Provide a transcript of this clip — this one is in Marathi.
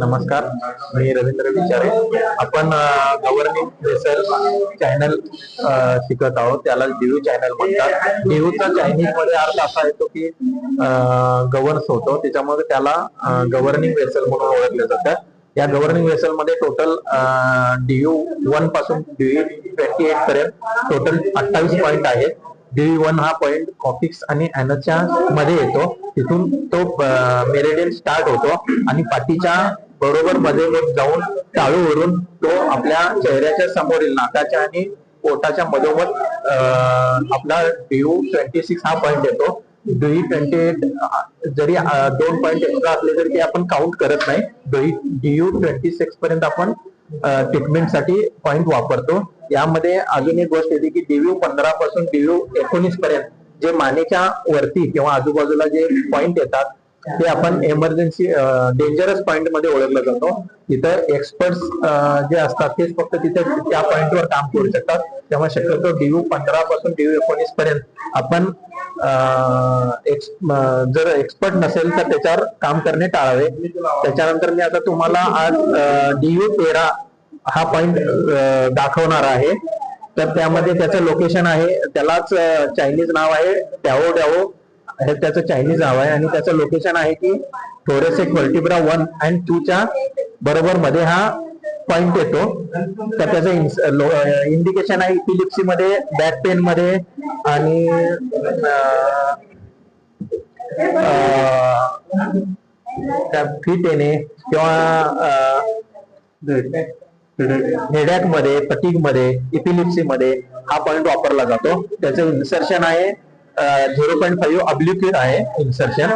नमस्कार, मी रवींद्र विचारे. आपण गव्हर्निंग वेसल चॅनल शिकत आहोत, त्याला डीयू चॅनल म्हणतात. डीयूचा चायनीज मध्ये अर्थ असा येतो की गव्हर्न्स होतो, त्याच्यामध्ये त्याला गव्हर्निंग वेसल म्हणून ओळखलं जातं. या गव्हर्निंग वेसल मध्ये टोटल DU1 पासून DU28 पर्यंत टोटल 28 पॉइंट आहेत. DU1 हा पॉइंट कॉफिक्स आणि ॲनसच्या मध्ये येतो. तिथून तो मेरिडियन स्टार्ट होतो आणि पाठीच्या बरोबर मध्ये जाऊन टाळूवरून तो आपल्या चेहऱ्याच्या समोरील नाकाच्या आणि पोटाच्या मधोमध आपला DU26 हा पॉइंट येतो. DU28 जरी 2 पॉइंट एक्स्ट्रा असले तरी ते आपण काउंट करत नाही. DU26 पर्यंत आपण ट्रीटमेंट साठी पॉइंट वापरतो. यामध्ये अजून एक गोष्ट येते की DU15 पासून DU19 पर्यंत जे मानेच्या वरती किंवा आजूबाजूला जे पॉइंट येतात ते आपण इमर्जन्सी डेंजरस पॉइंट मध्ये ओळखलं जातो. तिथं एक्सपर्ट्स जे असतात तेच फक्त तिथे त्या पॉइंटवर काम करू शकतात. त्यामुळे शक्यतो DU15 पासून DU19 पर्यंत आपण जर एक्सपर्ट नसेल तर त्याच्यावर काम करणे टाळावे. त्याच्यानंतर मी आता तुम्हाला आज DU13 हा पॉइंट दाखवणार आहे. तर त्यामध्ये त्याचं लोकेशन आहे, त्यालाच चायनीज नाव आहे टॅओ डॅओ हे त्याचं चायनीज नाव आहे आणि त्याचं लोकेशन आहे की थोरेसिक व्हर्टिब्रा 1 आणि 2 च्या बरोबर मध्ये हा पॉइंट येतो. तर त्याचं इंडिकेशन आहे इपिलिप्सी मध्ये, बॅक पेन मध्ये आणि फिट येणे किंवा हेडॅक मध्ये, फटीग मध्ये, इपिलिप्सी मध्ये हा पॉइंट वापरला जातो. त्याचं इन्सर्शन आहे 0.5 ऑब्लिक्यूट आहे इन्सर्शन.